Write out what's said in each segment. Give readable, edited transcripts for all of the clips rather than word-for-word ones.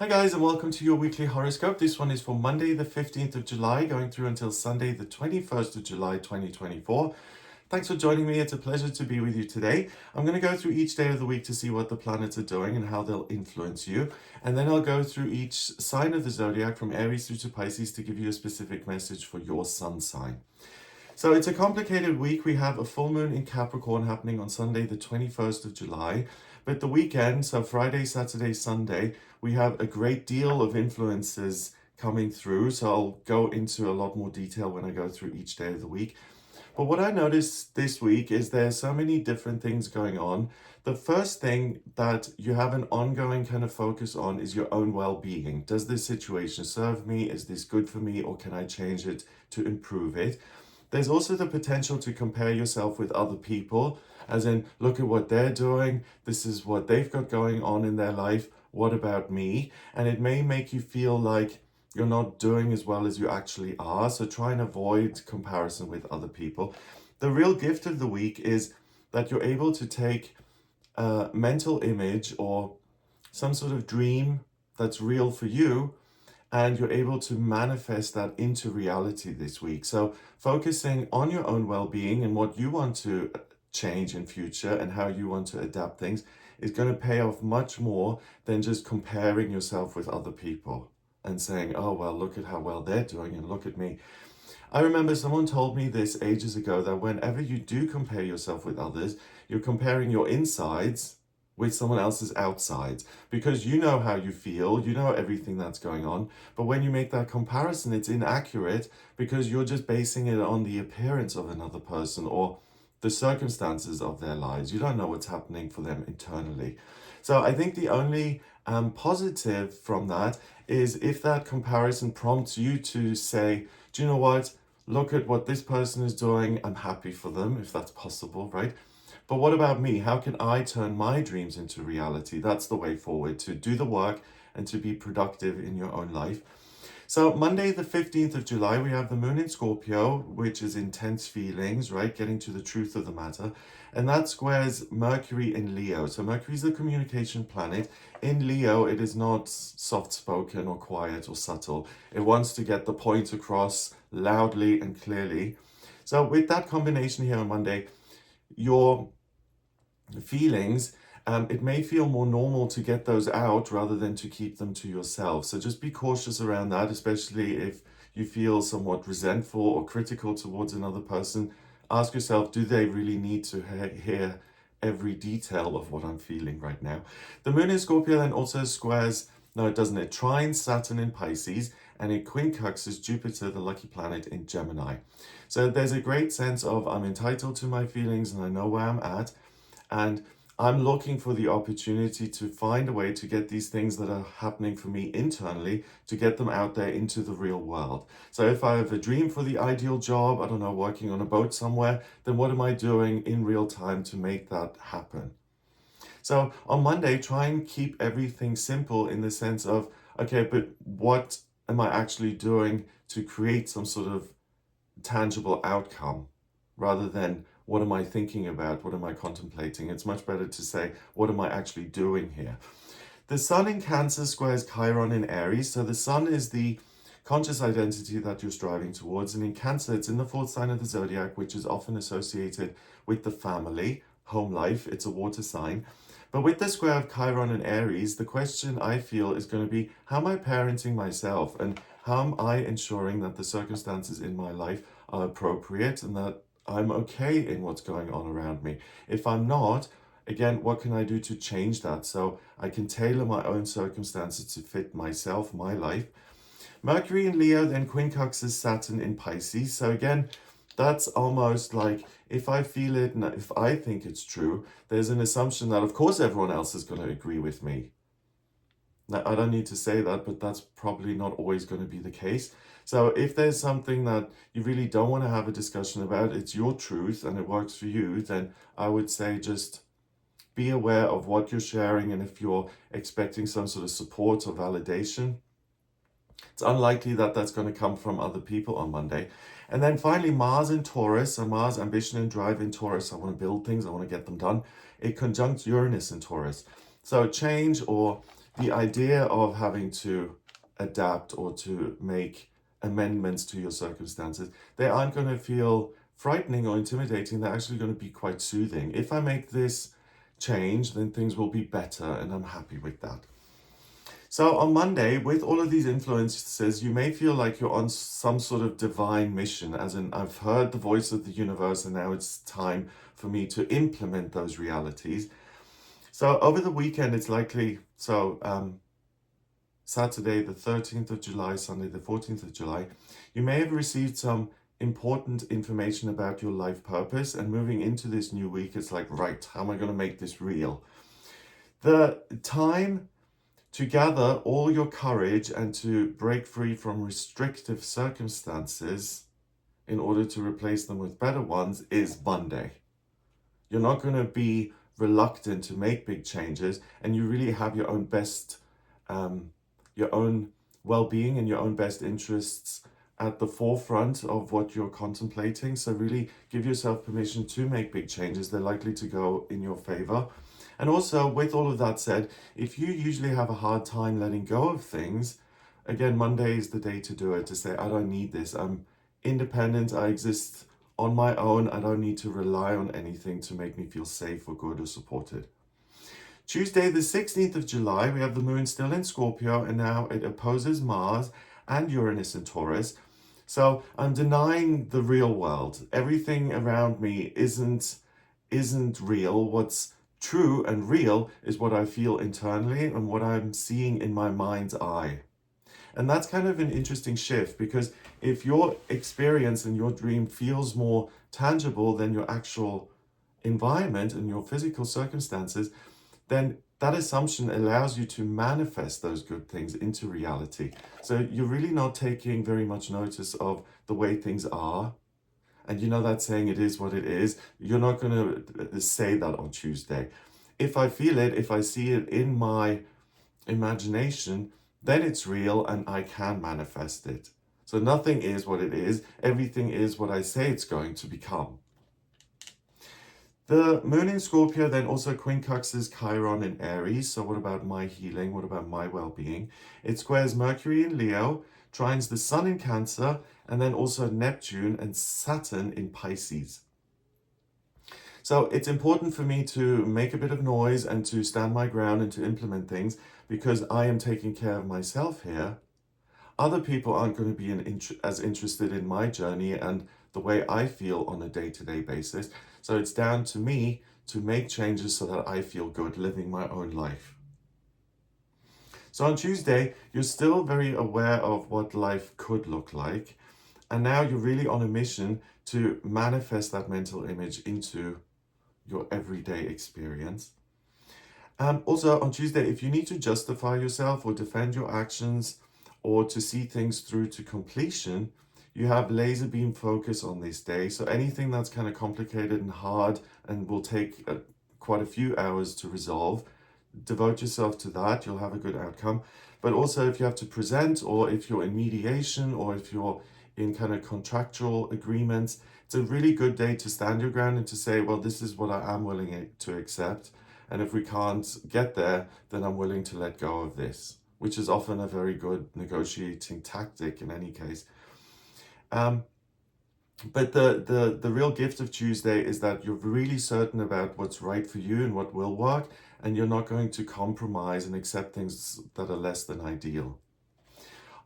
Hi guys, and welcome to your weekly horoscope. This one is for Monday the 15th of July going through until Sunday the 21st of July 2024. Thanks for joining me. It's a pleasure to be with you today. I'm going to go through each day of the week to see what the planets are doing and how they'll influence you. And then I'll go through each sign of the zodiac from Aries through to Pisces to give you a specific message for your sun sign. So it's a complicated week. We have a full moon in Capricorn happening on Sunday the 21st of July. But the weekend, so Friday, Saturday, Sunday, we have a great deal of influences coming through. So I'll go into a lot more detail when I go through each day of the week. But what I noticed this week is there's so many different things going on. The first thing that you have an ongoing kind of focus on is your own well-being. Does this situation serve me? Is this good for me? Or can I change it to improve it? There's also the potential to compare yourself with other people, as in, look at what they're doing. This is what they've got going on in their life. What about me? And it may make you feel like you're not doing as well as you actually are. So try and avoid comparison with other people. The real gift of the week is that you're able to take a mental image or some sort of dream that's real for you, and you're able to manifest that into reality this week. So focusing on your own well-being and what you want to change in future and how you want to adapt things is going to pay off much more than just comparing yourself with other people and saying, oh, well, look at how well they're doing and look at me. I remember someone told me this ages ago that whenever you do compare yourself with others, you're comparing your insides with someone else's outsides, because you know how you feel, you know everything that's going on. But when you make that comparison, it's inaccurate because you're just basing it on the appearance of another person or the circumstances of their lives. You don't know what's happening for them internally. So I think the only positive from that is if that comparison prompts you to say, do you know what? Look at what this person is doing. I'm happy for them, if that's possible, right? But what about me? How can I turn my dreams into reality? That's the way forward, to do the work and to be productive in your own life. So Monday, the 15th of July, we have the moon in Scorpio, which is intense feelings, right? Getting to the truth of the matter. And that squares Mercury in Leo. So Mercury is the communication planet. In Leo, it is not soft-spoken or quiet or subtle. It wants to get the point across loudly and clearly. So with that combination here on Monday, your feelings, it may feel more normal to get those out rather than to keep them to yourself. So just be cautious around that, especially if you feel somewhat resentful or critical towards another person. Ask yourself, do they really need to hear every detail of what I'm feeling right now? The moon in Scorpio then also squares, no, it doesn't. It trines Saturn in Pisces and it quincunxes Jupiter, the lucky planet, in Gemini. So there's a great sense of I'm entitled to my feelings and I know where I'm at. And I'm looking for the opportunity to find a way to get these things that are happening for me internally, to get them out there into the real world. So if I have a dream for the ideal job, I don't know, working on a boat somewhere, then what am I doing in real time to make that happen? So on Monday, try and keep everything simple in the sense of, okay, but what am I actually doing to create some sort of tangible outcome rather than what am I thinking about? What am I contemplating? It's much better to say, what am I actually doing here? The sun in Cancer squares Chiron in Aries. So the sun is the conscious identity that you're striving towards. And in Cancer, it's in the fourth sign of the zodiac, which is often associated with the family, home life. It's a water sign. But with the square of Chiron and Aries, the question I feel is going to be, how am I parenting myself? And how am I ensuring that the circumstances in my life are appropriate and that I'm okay in what's going on around me? If I'm not, again, what can I do to change that so I can tailor my own circumstances to fit myself, my life? Mercury in Leo then quincunxes Saturn in Pisces. So again, that's almost like if I feel it and if I think it's true, there's an assumption that of course everyone else is going to agree with me. Now, I don't need to say that, but that's probably not always going to be the case. So if there's something that you really don't want to have a discussion about, it's your truth and it works for you, then I would say just be aware of what you're sharing. And if you're expecting some sort of support or validation, it's unlikely that that's going to come from other people on Monday. And then finally, Mars in Taurus. So Mars, ambition and drive in Taurus. I want to build things. I want to get them done. It conjuncts Uranus in Taurus. So change or the idea of having to adapt or to make amendments to your circumstances, they aren't going to feel frightening or intimidating. They're actually going to be quite soothing. If I make this change, then things will be better, and I'm happy with that. So on Monday, with all of these influences, you may feel like you're on some sort of divine mission, as in I've heard the voice of the universe and now it's time for me to implement those realities. So over the weekend, it's likely, Saturday the 13th of July, Sunday the 14th of July, you may have received some important information about your life purpose, and moving into this new week, it's like, right, how am I going to make this real? The time to gather all your courage and to break free from restrictive circumstances in order to replace them with better ones is Monday. You're not going to be reluctant to make big changes, and you really have your own best, your own well-being and your own best interests at the forefront of what you're contemplating. So really give yourself permission to make big changes. They're likely to go in your favor. And also, with all of that said, if you usually have a hard time letting go of things, again, Monday is the day to do it, to say, I don't need this. I'm independent. I exist on my own. I don't need to rely on anything to make me feel safe or good or supported. Tuesday, the 16th of July, we have the moon still in Scorpio, and now it opposes Mars and Uranus in Taurus. So I'm denying the real world. Everything around me isn't real. What's true and real is what I feel internally and what I'm seeing in my mind's eye. And that's kind of an interesting shift, because if your experience and your dream feels more tangible than your actual environment and your physical circumstances, then that assumption allows you to manifest those good things into reality. So you're really not taking very much notice of the way things are. And you know that saying, it is what it is. You're not going to say that on Tuesday. If I feel it, if I see it in my imagination, then it's real and I can manifest it. So nothing is what it is. Everything is what I say it's going to become. The moon in Scorpio then also quincunxes Chiron in Aries. So what about my healing? What about my well-being? It squares Mercury in Leo, trines the Sun in Cancer, and then also Neptune and Saturn in Pisces. So it's important for me to make a bit of noise and to stand my ground and to implement things, because I am taking care of myself here. Other people aren't going to be as interested in my journey and the way I feel on a day-to-day basis. So it's down to me to make changes so that I feel good living my own life. So on Tuesday, you're still very aware of what life could look like. And now you're really on a mission to manifest that mental image into your everyday experience. Also on Tuesday, if you need to justify yourself or defend your actions or to see things through to completion, you have laser beam focus on this day. So anything that's kind of complicated and hard and will take quite a few hours to resolve, devote yourself to that. You'll have a good outcome. But also if you have to present, or if you're in mediation, or if you're in kind of contractual agreements, it's a really good day to stand your ground and to say, well, this is what I am willing to accept. And if we can't get there, then I'm willing to let go of this, which is often a very good negotiating tactic in any case. But the real gift of Tuesday is that you're really certain about what's right for you and what will work, and you're not going to compromise and accept things that are less than ideal.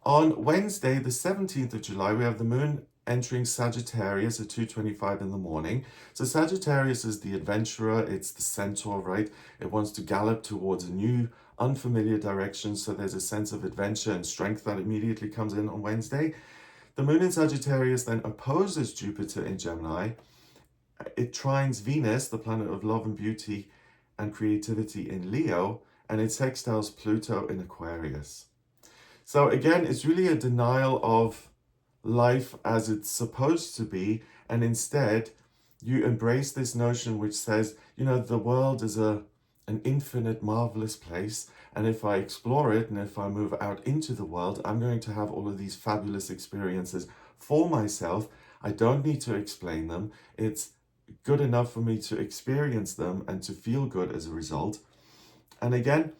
On Wednesday, the 17th of July, we have the moon entering Sagittarius at 2:25 in the morning. So Sagittarius is the adventurer, it's the centaur, right? It wants to gallop towards a new, unfamiliar direction. So there's a sense of adventure and strength that immediately comes in on Wednesday. The moon in Sagittarius then opposes Jupiter in Gemini. It trines Venus, the planet of love and beauty and creativity, in Leo, and it sextiles Pluto in Aquarius. So again, it's really a denial of life as it's supposed to be, and instead you embrace this notion which says, you know, the world is an infinite, marvelous place, and if I explore it and if I move out into the world, I'm going to have all of these fabulous experiences for myself. I don't need to explain them. It's good enough for me to experience them and to feel good as a result. And again,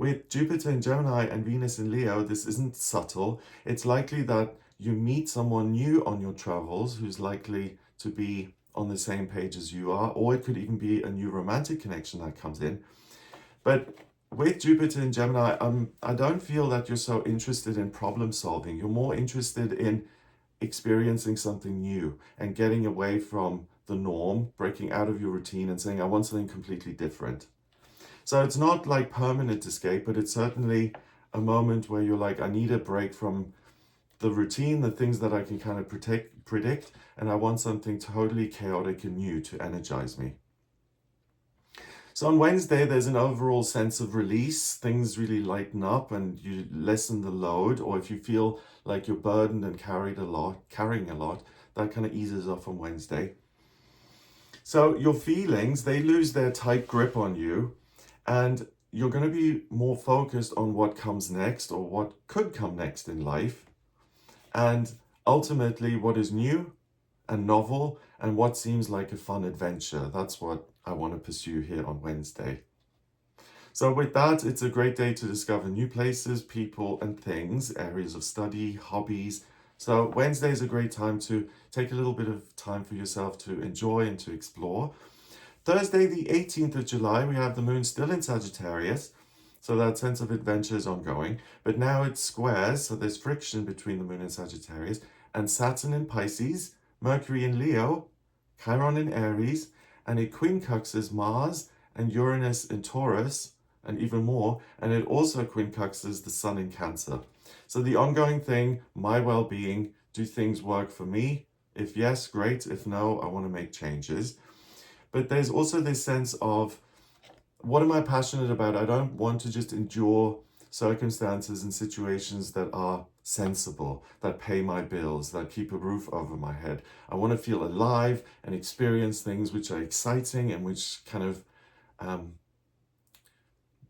With Jupiter in Gemini and Venus in Leo, this isn't subtle. It's likely that you meet someone new on your travels who's likely to be on the same page as you are, or it could even be a new romantic connection that comes in. But with Jupiter in Gemini, I don't feel that you're so interested in problem solving. You're more interested in experiencing something new and getting away from the norm, breaking out of your routine and saying, I want something completely different. So it's not like permanent escape, but it's certainly a moment where you're like, I need a break from the routine, the things that I can kind of predict, and I want something totally chaotic and new to energize me. So on Wednesday, there's an overall sense of release. Things really lighten up and you lessen the load, or if you feel like you're burdened and carrying a lot, that kind of eases off on Wednesday. So your feelings, they lose their tight grip on you, and you're going to be more focused on what comes next or what could come next in life, and ultimately what is new and novel and what seems like a fun adventure. That's what I want to pursue here on Wednesday. So with that, it's a great day to discover new places, people and things, areas of study, hobbies. So Wednesday is a great time to take a little bit of time for yourself to enjoy and to explore. Thursday, the 18th of July, we have the moon still in Sagittarius. So that sense of adventure is ongoing, but now it's squares, so there's friction between the moon and Sagittarius, and Saturn in Pisces, Mercury in Leo, Chiron in Aries, and it quincunxes Mars and Uranus in Taurus, and even more, and it also quincunxes the Sun in Cancer. So the ongoing thing, my well-being, do things work for me? If yes, great. If no, I want to make changes. But there's also this sense of, what am I passionate about? I don't want to just endure circumstances and situations that are sensible, that pay my bills, that keep a roof over my head. I want to feel alive and experience things which are exciting and which kind of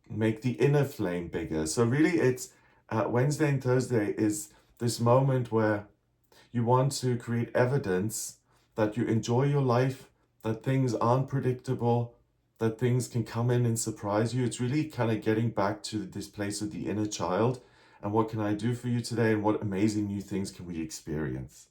make the inner flame bigger. So really it's Wednesday and Thursday is this moment where you want to create evidence that you enjoy your life, that things aren't predictable, that things can come in and surprise you. It's really kind of getting back to this place of the inner child and what can I do for you today and what amazing new things can we experience.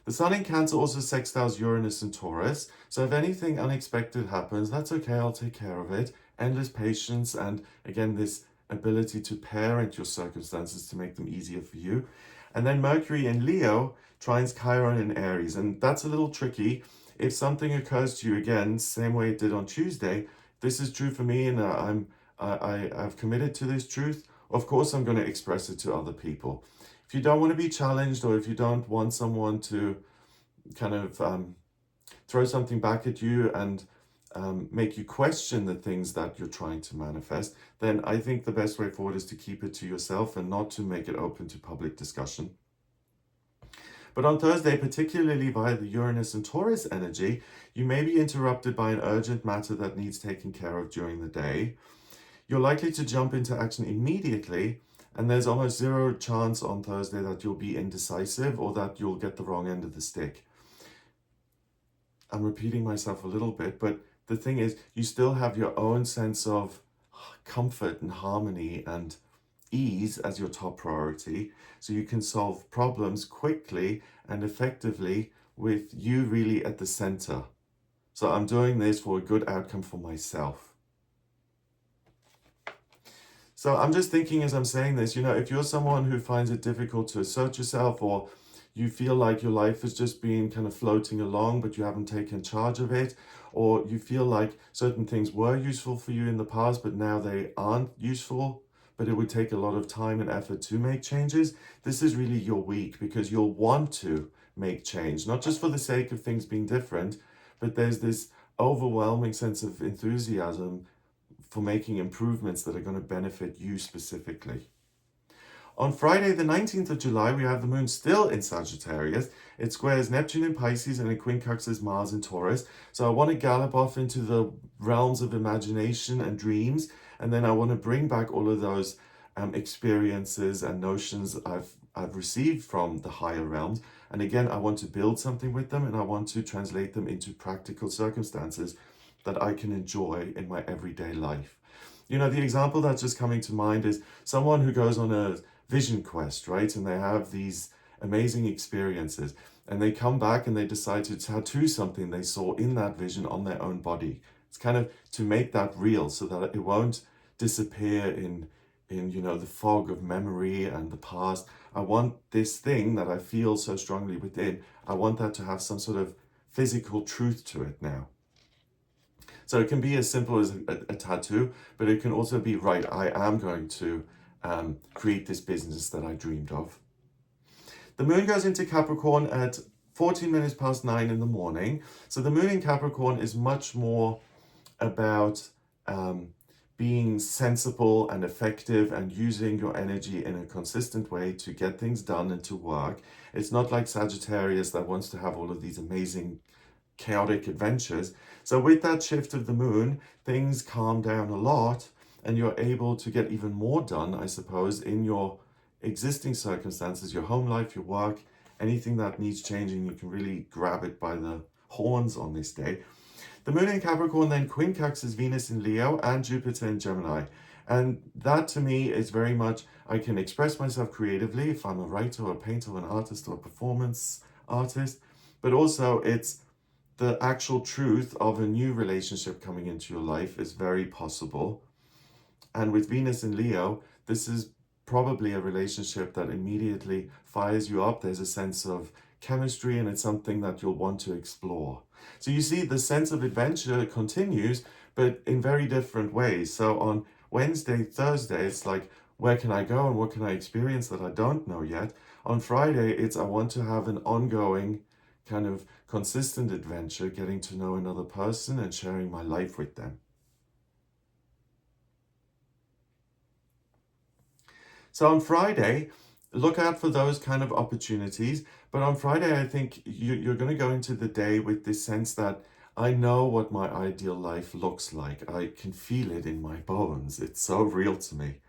The Sun in Cancer also sextiles Uranus and Taurus. So if anything unexpected happens, that's okay, I'll take care of it. Endless patience and again, this ability to parent your circumstances to make them easier for you. And then Mercury in Leo trines Chiron in Aries. And that's a little tricky. If something occurs to you again, same way it did on Tuesday, this is true for me and I've committed to this truth, of course I'm going to express it to other people. If you don't want to be challenged or if you don't want someone to kind of throw something back at you and make you question the things that you're trying to manifest, then I think the best way forward is to keep it to yourself and not to make it open to public discussion. But on Thursday, particularly via the Uranus and Taurus energy, you may be interrupted by an urgent matter that needs taken care of during the day. You're likely to jump into action immediately, and there's almost zero chance on Thursday that you'll be indecisive or that you'll get the wrong end of the stick. I'm repeating myself a little bit, but the thing is, you still have your own sense of comfort and harmony and ease as your top priority, so you can solve problems quickly and effectively with you really at the center. So I'm doing this for a good outcome for myself. So I'm just thinking as I'm saying this, if you're someone who finds it difficult to assert yourself, or you feel like your life has just been kind of floating along, but you haven't taken charge of it, or you feel like certain things were useful for you in the past, but now they aren't useful, but it would take a lot of time and effort to make changes, this is really your week, because you'll want to make change, not just for the sake of things being different, but there's this overwhelming sense of enthusiasm for making improvements that are going to benefit you specifically. On Friday, the 19th of July, we have the moon still in Sagittarius. It squares Neptune in Pisces and it quincunxes Mars in Taurus. So I want to gallop off into the realms of imagination and dreams. And then I want to bring back all of those experiences and notions I've received from the higher realms. And again, I want to build something with them and I want to translate them into practical circumstances that I can enjoy in my everyday life. You know, the example that's just coming to mind is someone who goes on a vision quest, right? And they have these amazing experiences and they come back and they decide to tattoo something they saw in that vision on their own body. It's kind of to make that real so that it won't disappear in you know, the fog of memory and the past. I want this thing that I feel so strongly within, I want that to have some sort of physical truth to it now. So it can be as simple as a tattoo, but it can also be, right, I am going to create this business that I dreamed of. The moon goes into Capricorn at 14 minutes past 9 in the morning. So the moon in Capricorn is much more about being sensible and effective and using your energy in a consistent way to get things done and to work. It's not like Sagittarius that wants to have all of these amazing chaotic adventures. So with that shift of the moon, things calm down a lot and you're able to get even more done, I suppose, in your existing circumstances, your home life, your work, anything that needs changing, you can really grab it by the horns on this day. The moon in Capricorn then quincunxes Venus in Leo and Jupiter in Gemini. And that to me is very much, I can express myself creatively if I'm a writer or a painter or an artist or a performance artist, but also it's the actual truth of a new relationship coming into your life is very possible. And with Venus in Leo, this is probably a relationship that immediately fires you up. There's a sense of chemistry and it's something that you'll want to explore. So you see the sense of adventure continues, but in very different ways. So on Wednesday, Thursday, it's like, where can I go and what can I experience that I don't know yet? On Friday, it's I want to have an ongoing kind of consistent adventure, getting to know another person and sharing my life with them. So on Friday, look out for those kind of opportunities. But on Friday, I think you're going to go into the day with this sense that I know what my ideal life looks like. I can feel it in my bones. It's so real to me.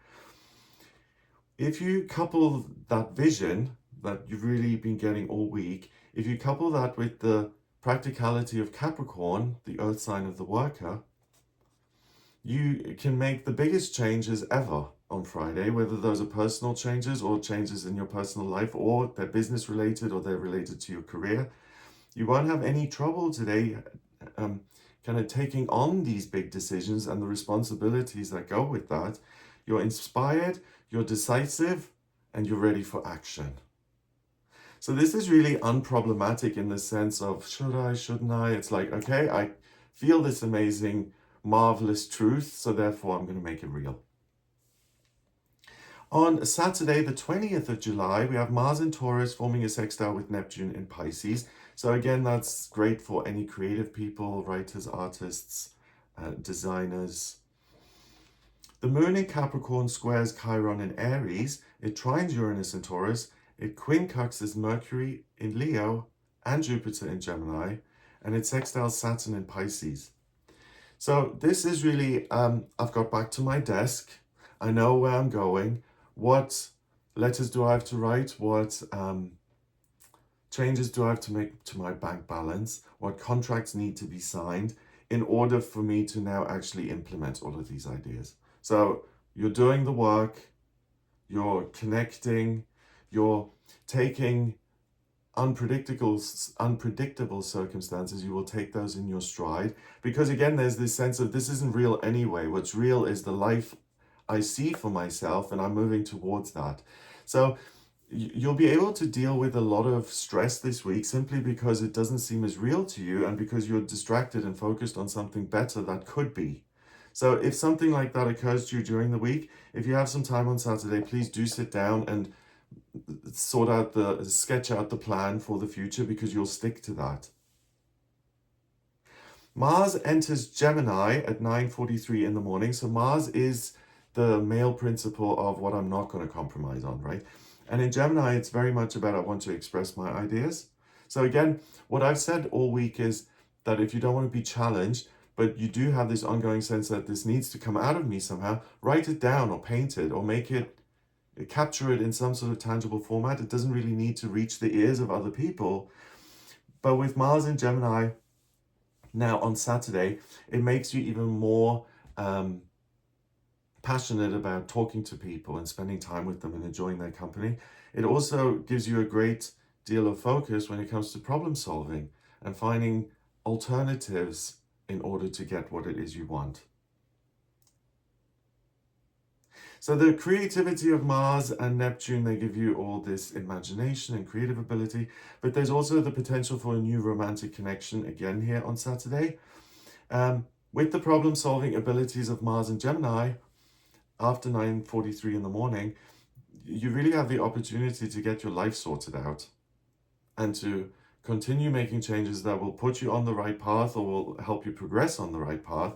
If you couple that vision that you've really been getting all week, if you couple that with the practicality of Capricorn, the earth sign of the worker, you can make the biggest changes ever on Friday, whether those are personal changes or changes in your personal life, or they're business related or they're related to your career. You won't have any trouble today kind of taking on these big decisions and the responsibilities that go with that. You're inspired, you're decisive, and you're ready for action. So this is really unproblematic in the sense of should I, shouldn't I? It's like, okay, I feel this amazing, marvelous truth, so therefore I'm going to make it real. On Saturday, the 20th of July, we have Mars in Taurus forming a sextile with Neptune in Pisces. So again, that's great for any creative people, writers, artists, designers. The moon in Capricorn squares Chiron in Aries. It trines Uranus in Taurus. It quincunxes Mercury in Leo and Jupiter in Gemini. And it sextiles Saturn in Pisces. So this is really, I've got back to my desk. I know where I'm going. What letters do I have to write? What changes do I have to make to my bank balance? What contracts need to be signed in order for me to now actually implement all of these ideas? So you're doing the work, you're connecting, you're taking unpredictable circumstances, you will take those in your stride. Because again, there's this sense of this isn't real anyway. What's real is the life I see for myself, and I'm moving towards that. So you'll be able to deal with a lot of stress this week simply because it doesn't seem as real to you and because you're distracted and focused on something better that could be. So if something like that occurs to you during the week, if you have some time on Saturday, please do sit down and sketch out the plan for the future, because you'll stick to that. Mars enters Gemini at 9:43 in the morning. So Mars is the male principle of what I'm not going to compromise on, right? And in Gemini, it's very much about I want to express my ideas. So again, what I've said all week is that if you don't want to be challenged, but you do have this ongoing sense that this needs to come out of me somehow, write it down or paint it or capture it in some sort of tangible format. It doesn't really need to reach the ears of other people. But with Mars in Gemini now on Saturday, it makes you even more passionate about talking to people and spending time with them and enjoying their company. It also gives you a great deal of focus when it comes to problem solving and finding alternatives in order to get what it is you want. So the creativity of Mars and Neptune, they give you all this imagination and creative ability, but there's also the potential for a new romantic connection again here on Saturday. With the problem-solving abilities of Mars and Gemini, after 9:43 in the morning, you really have the opportunity to get your life sorted out and to continue making changes that will put you on the right path or will help you progress on the right path.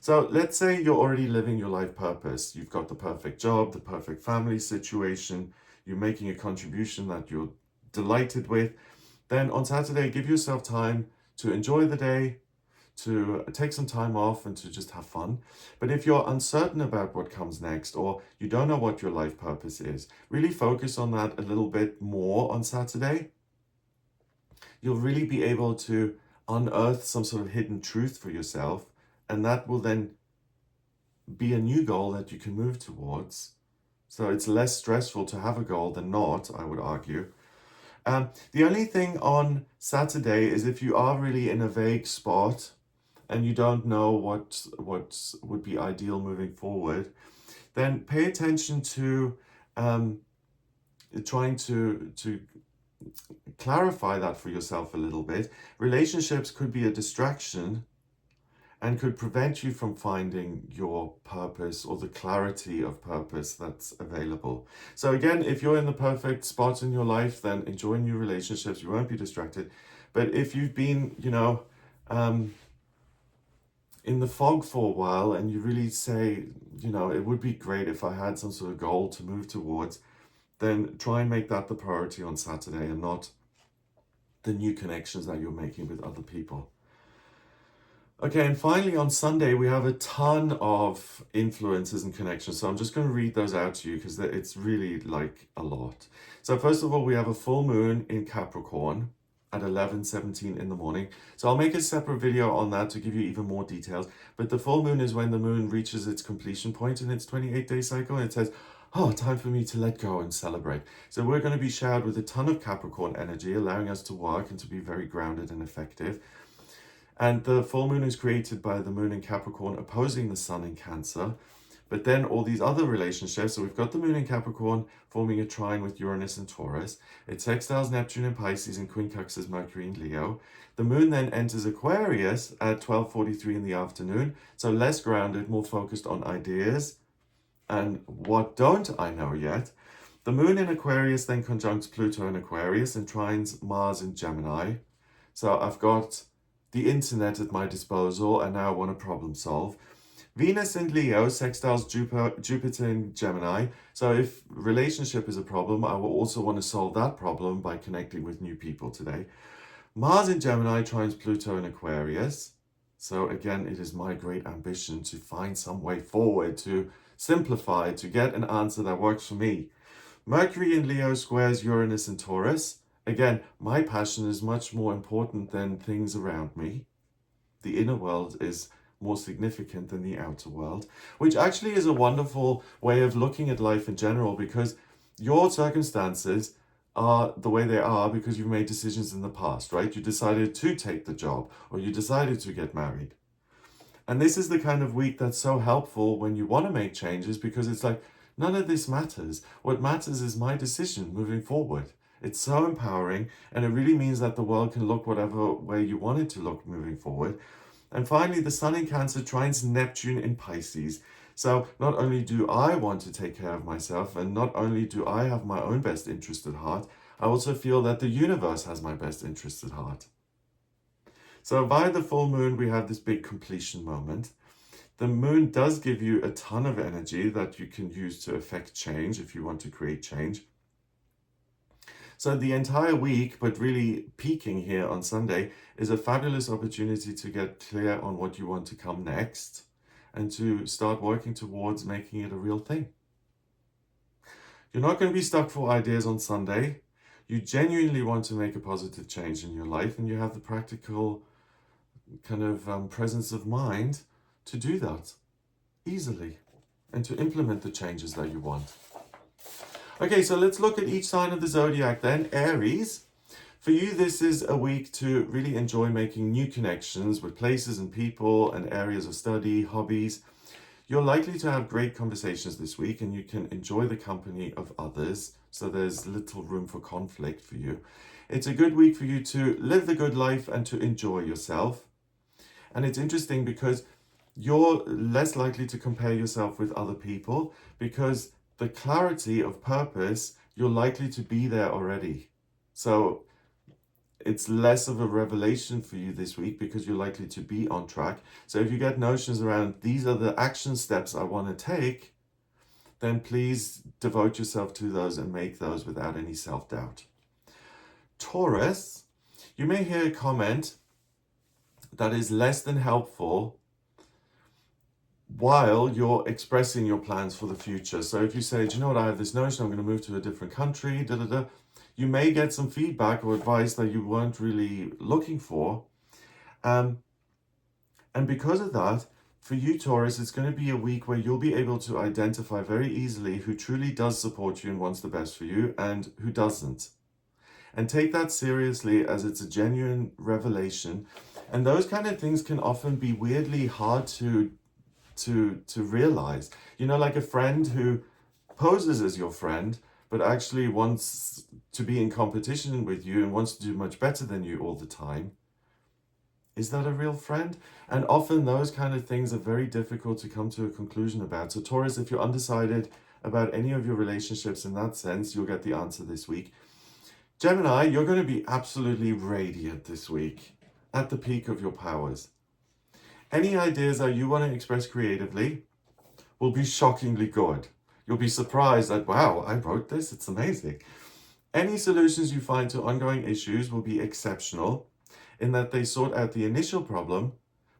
So let's say you're already living your life purpose. You've got the perfect job, the perfect family situation, you're making a contribution that you're delighted with. Then on Saturday, give yourself time to enjoy the day, to take some time off and to just have fun. But if you're uncertain about what comes next or you don't know what your life purpose is, really focus on that a little bit more on Saturday. You'll really be able to unearth some sort of hidden truth for yourself, and that will then be a new goal that you can move towards. So it's less stressful to have a goal than not, I would argue. The only thing on Saturday is if you are really in a vague spot and you don't know what would be ideal moving forward, then pay attention to trying to clarify that for yourself a little bit. Relationships could be a distraction and could prevent you from finding your purpose or the clarity of purpose that's available. So again, if you're in the perfect spot in your life, then enjoy new relationships, you won't be distracted. But if you've been, in the fog for a while and you really say, it would be great if I had some sort of goal to move towards, then try and make that the priority on Saturday and not the new connections that you're making with other people. Okay, and finally on Sunday, we have a ton of influences and connections. So I'm just going to read those out to you because it's really like a lot. So first of all, we have a full moon in Capricorn at 11:17 in the morning. So I'll make a separate video on that to give you even more details. But the full moon is when the moon reaches its completion point in its 28-day cycle. And it says, oh, time for me to let go and celebrate. So we're going to be showered with a ton of Capricorn energy, allowing us to work and to be very grounded and effective. And the full moon is created by the moon in Capricorn opposing the sun in Cancer. But then all these other relationships, so we've got the moon in Capricorn forming a trine with Uranus and Taurus. It sextiles Neptune in Pisces and quincunxes Mercury in Leo. The moon then enters Aquarius at 12:43 in the afternoon. So less grounded, more focused on ideas. And what don't I know yet? The moon in Aquarius then conjuncts Pluto in Aquarius and trines Mars in Gemini. So I've got the internet at my disposal and now I want to problem solve. Venus in Leo sextiles Jupiter in Gemini. So if relationship is a problem, I will also want to solve that problem by connecting with new people today. Mars in Gemini trines Pluto in Aquarius. So again, it is my great ambition to find some way forward, to simplify, to get an answer that works for me. Mercury in Leo squares Uranus in Taurus. Again, my passion is much more important than things around me. The inner world is more significant than the outer world, which actually is a wonderful way of looking at life in general, because your circumstances are the way they are because you've made decisions in the past, right? You decided to take the job or you decided to get married. And this is the kind of week that's so helpful when you want to make changes, because it's like, none of this matters. What matters is my decision moving forward. It's so empowering, and it really means that the world can look whatever way you want it to look moving forward. And finally, the sun in Cancer trines Neptune in Pisces. So not only do I want to take care of myself, and not only do I have my own best interest at heart, I also feel that the universe has my best interest at heart. So via the full moon, we have this big completion moment. The moon does give you a ton of energy that you can use to affect change if you want to create change. So the entire week, but really peaking here on Sunday, is a fabulous opportunity to get clear on what you want to come next and to start working towards making it a real thing. You're not going to be stuck for ideas on Sunday. You genuinely want to make a positive change in your life, and you have the practical kind of presence of mind to do that easily. and to implement the changes that you want. Okay, so let's look at each sign of the zodiac then. Aries. For you, this is a week to really enjoy making new connections with places and people and areas of study, hobbies. You're likely to have great conversations this week and you can enjoy the company of others, so there's little room for conflict for you. It's a good week for you to live the good life and to enjoy yourself. And it's interesting because you're less likely to compare yourself with other people because the clarity of purpose, you're likely to be there already. So it's less of a revelation for you this week because you're likely to be on track. So if you get notions around these are the action steps I want to take, then please devote yourself to those and make those without any self-doubt. Taurus, you may hear a comment that is less than helpful while you're expressing your plans for the future. So if you say, do you know what, I have this notion, I'm going to move to a different country, you may get some feedback or advice that you weren't really looking for. And because of that, for you, Taurus, it's going to be a week where you'll be able to identify very easily who truly does support you and wants the best for you and who doesn't. And take that seriously as it's a genuine revelation. And those kind of things can often be weirdly hard to realize. You know, like a friend who poses as your friend, but actually wants to be in competition with you and wants to do much better than you all the time. Is that a real friend? And often those kind of things are very difficult to come to a conclusion about. So Taurus, if you're undecided about any of your relationships in that sense, you'll get the answer this week. Gemini, you're going to be absolutely radiant this week, at the peak of your powers. Any ideas that you want to express creatively will be shockingly good. You'll be surprised that, wow, I wrote this, it's amazing. Any solutions you find to ongoing issues will be exceptional in that they sort out the initial problem,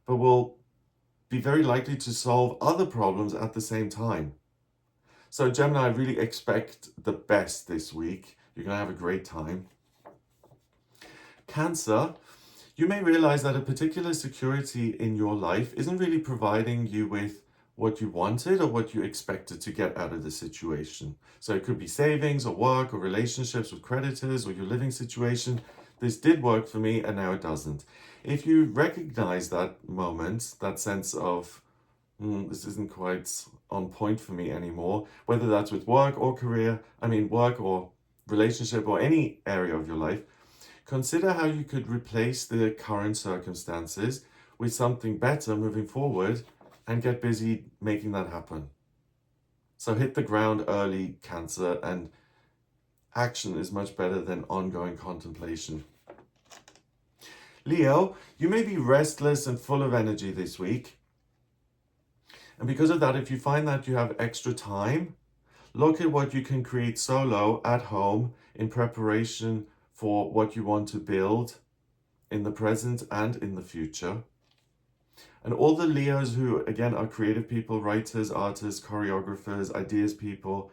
but will be very likely to solve other problems at the same time. So Gemini, really expect the best this week. You're going to have a great time. Cancer, you may realize that a particular security in your life isn't really providing you with what you wanted or what you expected to get out of the situation. So it could be savings or work or relationships with creditors or your living situation. This did work for me and now it doesn't. If you recognize that moment, that sense of, this isn't quite on point for me anymore, whether that's with work or work or relationship or any area of your life, consider how you could replace the current circumstances with something better moving forward and get busy making that happen. So hit the ground early, Cancer, and action is much better than ongoing contemplation. Leo, you may be restless and full of energy this week. And because of that, if you find that you have extra time, look at what you can create solo at home in preparation for what you want to build in the present and in the future. And all the Leos who, again, are creative people, writers, artists, choreographers, ideas people,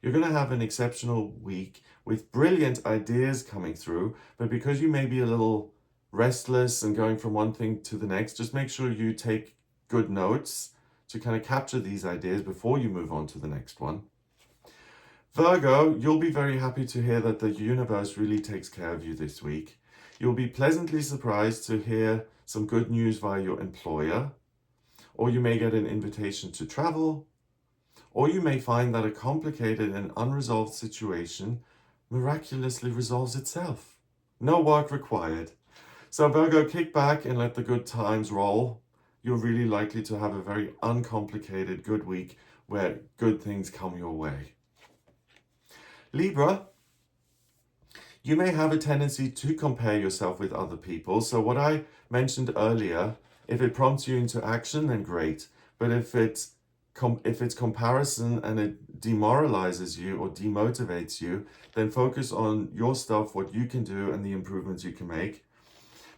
you're going to have an exceptional week with brilliant ideas coming through. But because you may be a little restless and going from one thing to the next, just make sure you take good notes to kind of capture these ideas before you move on to the next one. Virgo, you'll be very happy to hear that the universe really takes care of you this week. You'll be pleasantly surprised to hear some good news via your employer, or you may get an invitation to travel, or you may find that a complicated and unresolved situation miraculously resolves itself. No work required. So Virgo, kick back and let the good times roll. You're really likely to have a very uncomplicated good week where good things come your way. Libra, you may have a tendency to compare yourself with other people. So what I mentioned earlier, if it prompts you into action, then great. But if it's comparison and it demoralizes you or demotivates you, then focus on your stuff, what you can do and the improvements you can make.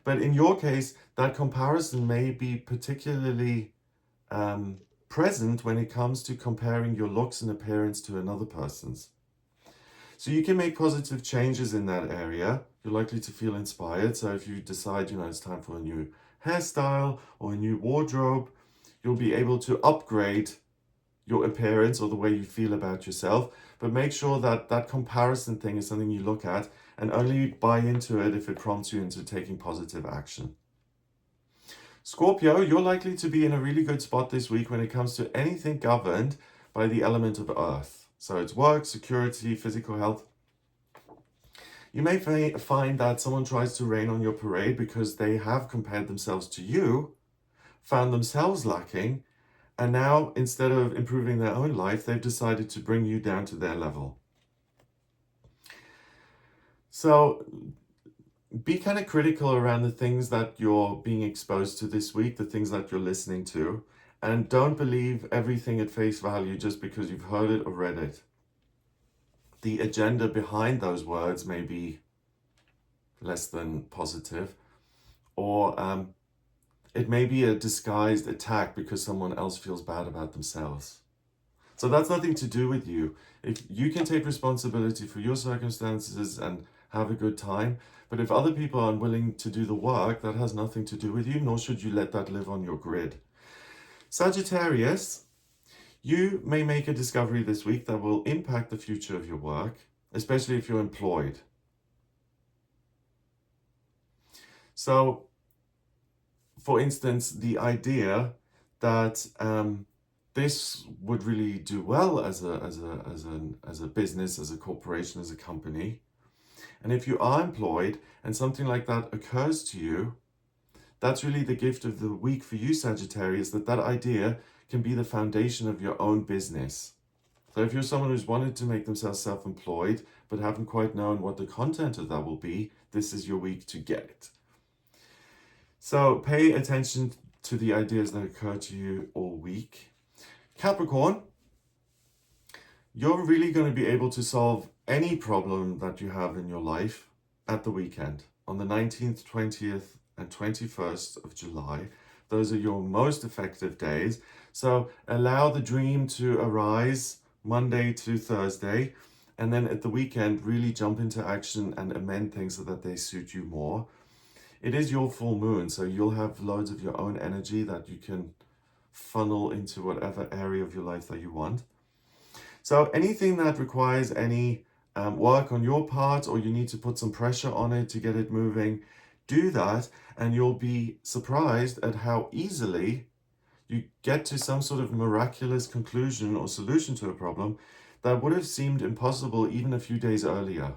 But in your case, that comparison may be particularly present when it comes to comparing your looks and appearance to another person's. So you can make positive changes in that area. You're likely to feel inspired. So if you decide, it's time for a new hairstyle or a new wardrobe, you'll be able to upgrade your appearance or the way you feel about yourself, but make sure that that comparison thing is something you look at and only buy into it if it prompts you into taking positive action. Scorpio, you're likely to be in a really good spot this week when it comes to anything governed by the element of earth. So it's work, security, physical health. You may find that someone tries to rain on your parade because they have compared themselves to you, found themselves lacking, and now instead of improving their own life, they've decided to bring you down to their level. So be kind of critical around the things that you're being exposed to this week, the things that you're listening to, and don't believe everything at face value just because you've heard it or read it. The agenda behind those words may be less than positive, or it may be a disguised attack because someone else feels bad about themselves. So that's nothing to do with you. If you can take responsibility for your circumstances and have a good time, but if other people are unwilling to do the work, that has nothing to do with you, nor should you let that live on your grid. Sagittarius, you may make a discovery this week that will impact the future of your work, especially if you're employed. So, for instance, the idea that this would really do well as a business, as a corporation, as a company. And if you are employed and something like that occurs to you, that's really the gift of the week for you, Sagittarius, that idea can be the foundation of your own business. So if you're someone who's wanted to make themselves self-employed, but haven't quite known what the content of that will be, this is your week to get it. So pay attention to the ideas that occur to you all week. Capricorn, you're really going to be able to solve any problem that you have in your life at the weekend. On the 19th, 20th, and 21st of July. Those are your most effective days. So allow the dream to arise Monday to Thursday, and then at the weekend, really jump into action and amend things so that they suit you more. It is your full moon, so you'll have loads of your own energy that you can funnel into whatever area of your life that you want. So anything that requires any work on your part, or you need to put some pressure on it to get it moving, do that, and you'll be surprised at how easily you get to some sort of miraculous conclusion or solution to a problem that would have seemed impossible even a few days earlier.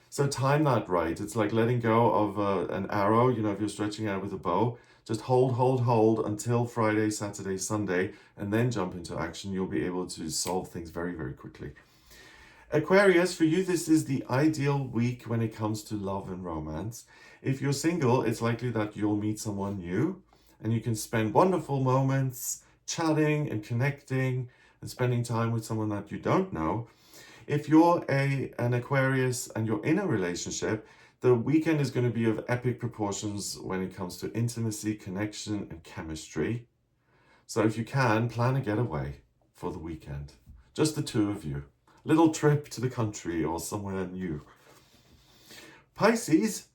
So time that right. It's like letting go of an arrow, if you're stretching out with a bow. Just hold until Friday, Saturday, Sunday, and then jump into action. You'll be able to solve things very, very quickly. Aquarius, for you, this is the ideal week when it comes to love and romance. If you're single, it's likely that you'll meet someone new and you can spend wonderful moments chatting and connecting and spending time with someone that you don't know. If you're an Aquarius and you're in a relationship, the weekend is going to be of epic proportions when it comes to intimacy, connection, and chemistry. So if you can, plan a getaway for the weekend. Just the two of you. Little trip to the country or somewhere new. Pisces,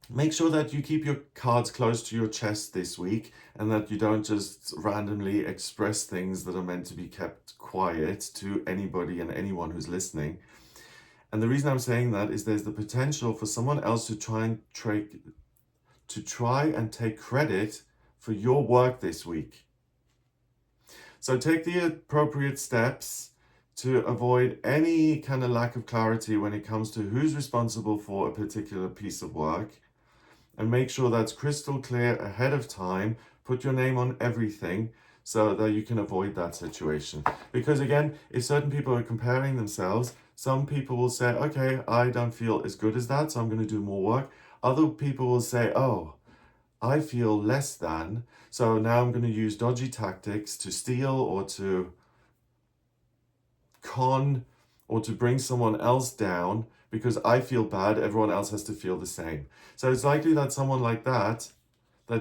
make sure that you keep your cards close to your chest this week and that you don't just randomly express things that are meant to be kept quiet to anybody and anyone who's listening. And the reason I'm saying that is there's the potential for someone else to try and take credit for your work this week. So take the appropriate steps to avoid any kind of lack of clarity when it comes to who's responsible for a particular piece of work, and make sure that's crystal clear ahead of time. Put your name on everything so that you can avoid that situation. Because again, if certain people are comparing themselves, some people will say, okay, I don't feel as good as that, so I'm going to do more work. Other people will say, oh, I feel less than, so now I'm going to use dodgy tactics to steal or to con or to bring someone else down because I feel bad, everyone else has to feel the same. So it's likely that someone like that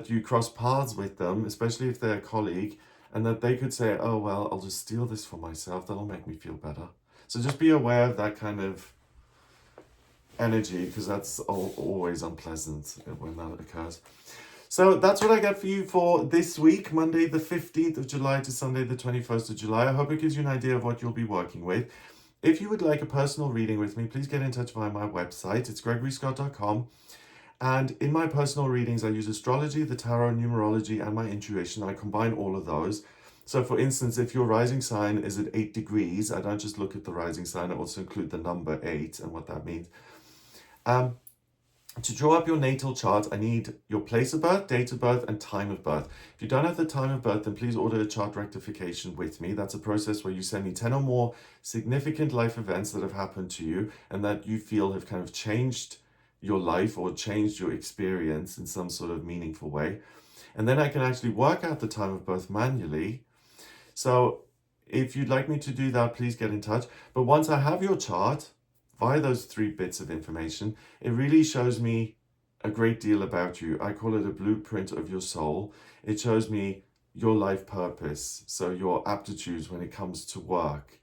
you cross paths with them, especially if they're a colleague, and that they could say, oh, well, I'll just steal this for myself, that'll make me feel better. So just be aware of that kind of energy, because that's always unpleasant when that occurs. So that's what I got for you for this week, Monday the 15th of July to Sunday the 21st of July. I hope it gives you an idea of what you'll be working with. If you would like a personal reading with me, please get in touch via my website. It's gregoryscott.com. And in my personal readings, I use astrology, the tarot, numerology, and my intuition. I combine all of those. So for instance, if your rising sign is at 8 degrees, I don't just look at the rising sign, I also include the number 8 and what that means. To draw up your natal chart, I need your place of birth, date of birth, and time of birth. If you don't have the time of birth, then please order a chart rectification with me. That's a process where you send me 10 or more significant life events that have happened to you and that you feel have kind of changed your life or changed your experience in some sort of meaningful way. And then I can actually work out the time of birth manually. So if you'd like me to do that, please get in touch. But once I have your chart, via those 3 bits of information, it really shows me a great deal about you. I call it a blueprint of your soul. It shows me your life purpose, so your aptitudes when it comes to work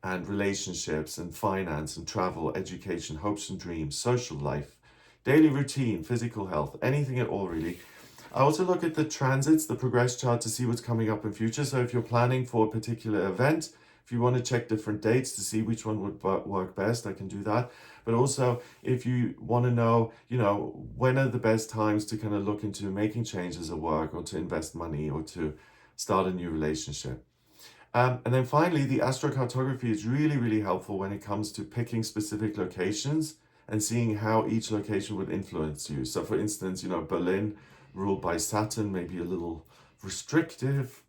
and relationships and finance and travel, education, hopes and dreams, social life, daily routine, physical health, anything at all really. I also look at the transits, the progress chart, to see what's coming up in future. So if you're planning for a particular event, if you want to check different dates to see which one would work best, I can do that. But also, if you want to know, when are the best times to kind of look into making changes at work or to invest money or to start a new relationship. And then finally, the astrocartography is really, really helpful when it comes to picking specific locations and seeing how each location would influence you. So for instance, Berlin, ruled by Saturn, may be a little restrictive.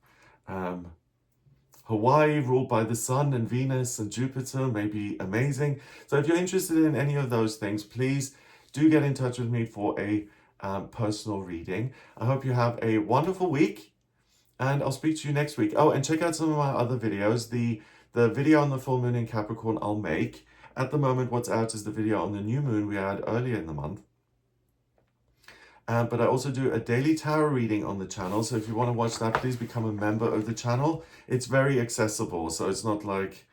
Hawaii, ruled by the Sun and Venus and Jupiter, may be amazing. So if you're interested in any of those things, please do get in touch with me for a personal reading. I hope you have a wonderful week, and I'll speak to you next week. Oh, and check out some of my other videos. The video on the full moon in Capricorn I'll make. At the moment, what's out is the video on the new moon we had earlier in the month. But I also do a daily tarot reading on the channel. So if you want to watch that, please become a member of the channel. It's very accessible. So it's not like,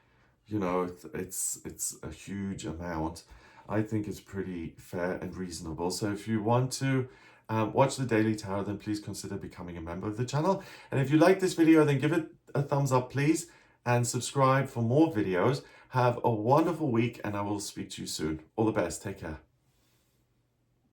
it's a huge amount. I think it's pretty fair and reasonable. So if you want to watch the daily tarot, then please consider becoming a member of the channel. And if you like this video, then give it a thumbs up, please. And subscribe for more videos. Have a wonderful week, and I will speak to you soon. All the best. Take care.